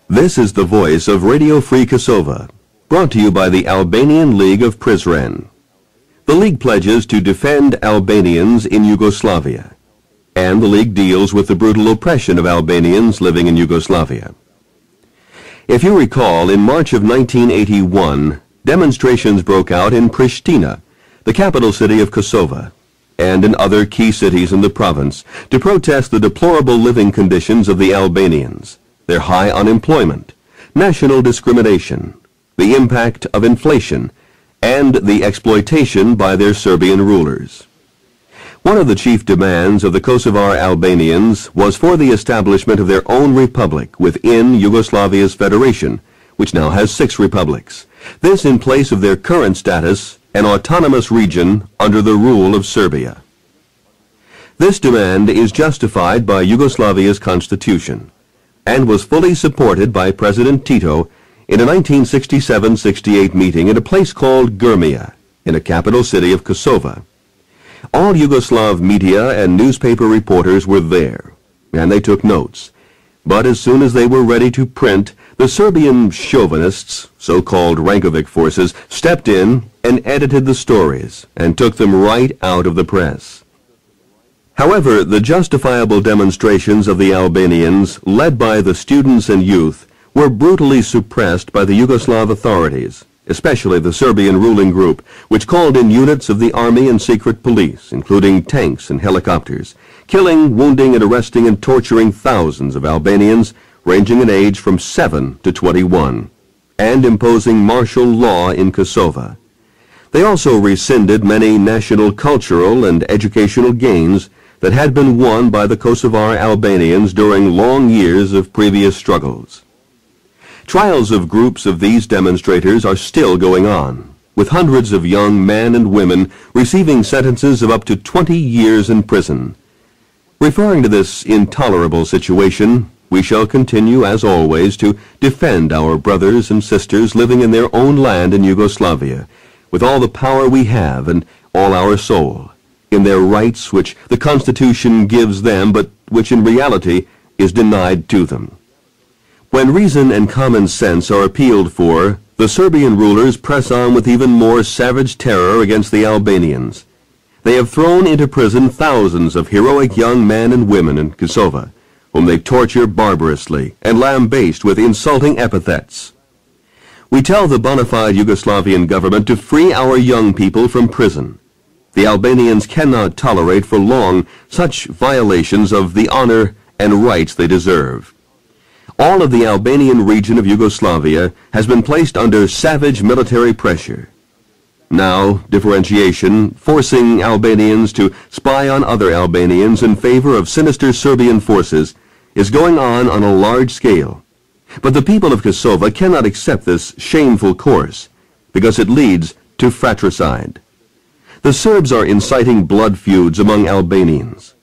This is the voice of Radio Free Kosova, brought to you by the Albanian League of Prizren. The League pledges to defend Albanians in Yugoslavia, and the League deals with the brutal oppression of Albanians living in Yugoslavia. If you recall, in March of 1981, demonstrations broke out in Pristina, the capital city of Kosova, and in other key cities in the province, to protest the deplorable living conditions of the Albanians, their high unemployment, national discrimination, the impact of inflation, and the exploitation by their Serbian rulers. One of the chief demands of the Kosovar Albanians was for the establishment of their own republic within Yugoslavia's federation, which now has 6 republics. This in place of their current status, an autonomous region under the rule of Serbia. This demand is justified by Yugoslavia's constitution, and was fully supported by President Tito in a 1967-68 meeting at a place called Gurmia, in the capital city of Kosova. All Yugoslav media and newspaper reporters were there, and they took notes. But as soon as they were ready to print, the Serbian chauvinists, so-called Rankovic forces, stepped in and edited the stories and took them right out of the press. However, the justifiable demonstrations of the Albanians, led by the students and youth, were brutally suppressed by the Yugoslav authorities, especially the Serbian ruling group, which called in units of the army and secret police, including tanks and helicopters, killing, wounding, and arresting and torturing thousands of Albanians ranging in age from 7 to 21, and imposing martial law in Kosova. They also rescinded many national cultural and educational gains that had been won by the Kosovar Albanians during long years of previous struggles. Trials of groups of these demonstrators are still going on, with hundreds of young men and women receiving sentences of up to 20 years in prison. Referring to this intolerable situation, we shall continue, as always, to defend our brothers and sisters living in their own land in Yugoslavia, with all the power we have and all our soul, in their rights which the Constitution gives them, but which in reality is denied to them. When reason and common sense are appealed for, the Serbian rulers press on with even more savage terror against the Albanians. They have thrown into prison thousands of heroic young men and women in Kosova, whom they torture barbarously and lambaste with insulting epithets. We tell the bona fide Yugoslavian government to free our young people from prison. The Albanians cannot tolerate for long such violations of the honor and rights they deserve. All of the Albanian region of Yugoslavia has been placed under savage military pressure. Now, differentiation, forcing Albanians to spy on other Albanians in favor of sinister Serbian forces, is going on a large scale. But the people of Kosova cannot accept this shameful course, because it leads to fratricide. The Serbs are inciting blood feuds among Albanians.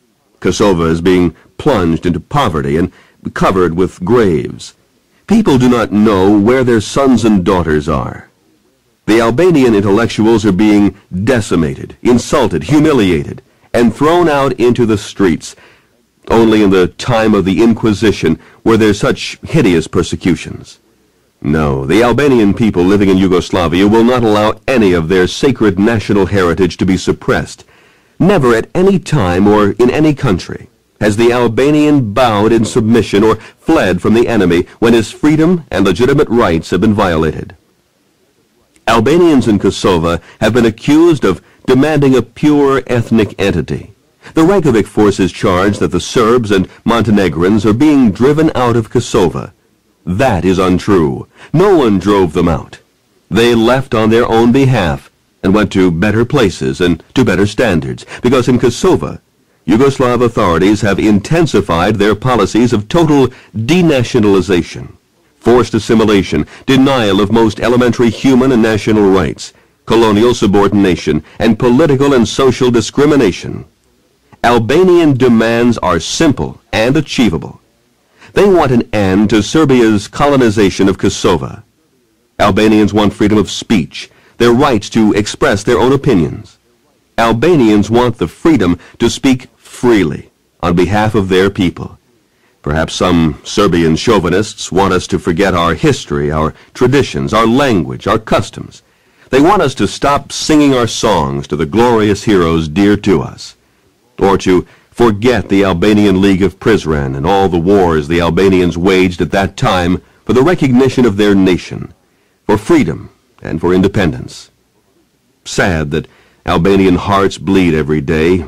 Kosova is being plunged into poverty and covered with graves. People do not know where their sons and daughters are. The Albanian intellectuals are being decimated, insulted, humiliated, and thrown out into the streets. Only in the time of the Inquisition were there such hideous persecutions. No, the Albanian people living in Yugoslavia will not allow any of their sacred national heritage to be suppressed. Never at any time or in any country has the Albanian bowed in submission or fled from the enemy when his freedom and legitimate rights have been violated. Albanians in Kosova have been accused of demanding a pure ethnic entity. The Reykjavik forces charge that the Serbs and Montenegrins are being driven out of Kosova. That is untrue. No one drove them out. They left on their own behalf and went to better places and to better standards, because in Kosova, Yugoslav authorities have intensified their policies of total denationalization, forced assimilation, denial of most elementary human and national rights, colonial subordination, and political and social discrimination. Albanian demands are simple and achievable. They want an end to Serbia's colonization of Kosova. Albanians want freedom of speech, their rights to express their own opinions. Albanians want the freedom to speak freely on behalf of their people. Perhaps some Serbian chauvinists want us to forget our history, our traditions, our language, our customs. They want us to stop singing our songs to the glorious heroes dear to us, or to forget the Albanian League of Prizren and all the wars the Albanians waged at that time for the recognition of their nation, for freedom and for independence. Sad that Albanian hearts bleed every day.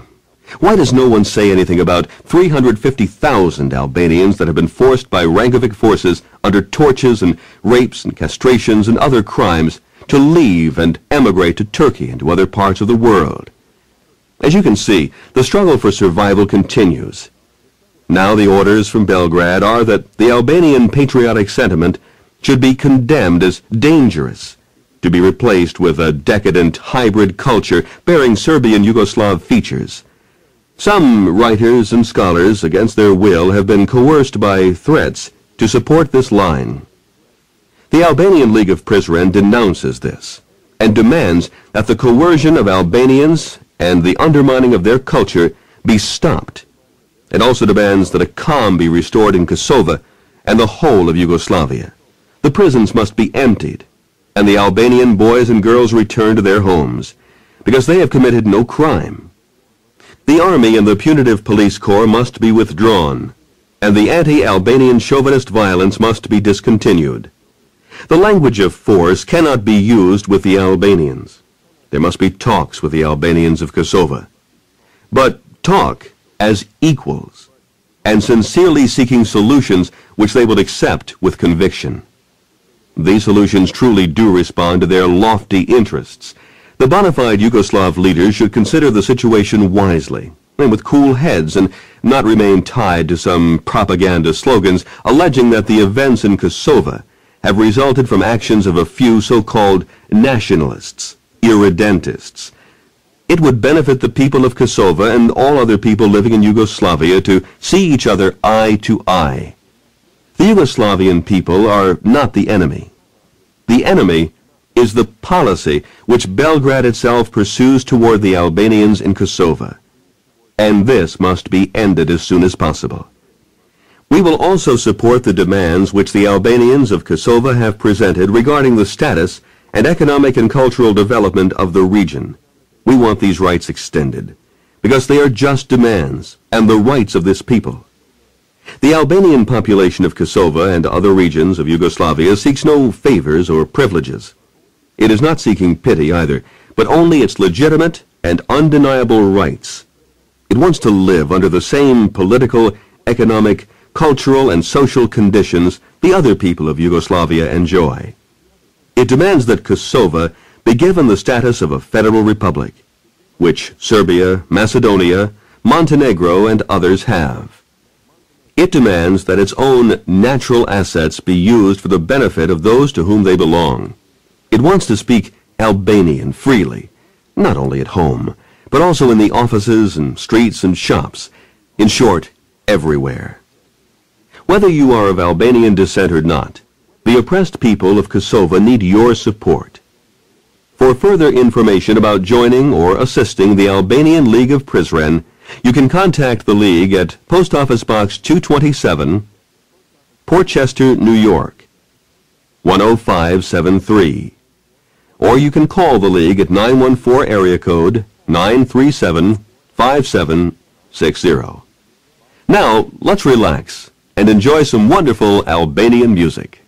Why does no one say anything about 350,000 Albanians that have been forced by Reykjavik forces under tortures and rapes and castrations and other crimes to leave and emigrate to Turkey and to other parts of the world? As you can see, the struggle for survival continues. Now the orders from Belgrade are that the Albanian patriotic sentiment should be condemned as dangerous, to be replaced with a decadent hybrid culture bearing Serbian Yugoslav features. Some writers and scholars, against their will, have been coerced by threats to support this line. The Albanian League of Prizren denounces this and demands that the coercion of Albanians and the undermining of their culture be stopped. It also demands that a calm be restored in Kosova and the whole of Yugoslavia. The prisons must be emptied, and the Albanian boys and girls returned to their homes, because they have committed no crime. The army and the punitive police corps must be withdrawn, and the anti-Albanian chauvinist violence must be discontinued. The language of force cannot be used with the Albanians. There must be talks with the Albanians of Kosova. But talk as equals, and sincerely seeking solutions which they will accept with conviction. These solutions truly do respond to their lofty interests. The bona fide Yugoslav leaders should consider the situation wisely, and with cool heads, and not remain tied to some propaganda slogans alleging that the events in Kosova have resulted from actions of a few so-called nationalists, irredentists. It would benefit the people of Kosova and all other people living in Yugoslavia to see each other eye to eye. The Yugoslavian people are not the enemy. The enemy is the policy which Belgrade itself pursues toward the Albanians in Kosova, and this must be ended as soon as possible. We will also support the demands which the Albanians of Kosova have presented regarding the status and economic and cultural development of the region. We want these rights extended, because they are just demands and the rights of this people. The Albanian population of Kosova and other regions of Yugoslavia seeks no favors or privileges. It is not seeking pity either, but only its legitimate and undeniable rights. It wants to live under the same political, economic, cultural, and social conditions the other people of Yugoslavia enjoy. It demands that Kosova be given the status of a federal republic, which Serbia, Macedonia, Montenegro, and others have. It demands that its own natural assets be used for the benefit of those to whom they belong. It wants to speak Albanian freely, not only at home, but also in the offices and streets and shops, in short, everywhere. Whether you are of Albanian descent or not, the oppressed people of Kosova need your support. For further information about joining or assisting the Albanian League of Prizren, you can contact the League at Post Office Box 227, Portchester, New York, 10573. Or you can call the League at 914 area code 937-5760. Now, let's relax and enjoy some wonderful Albanian music.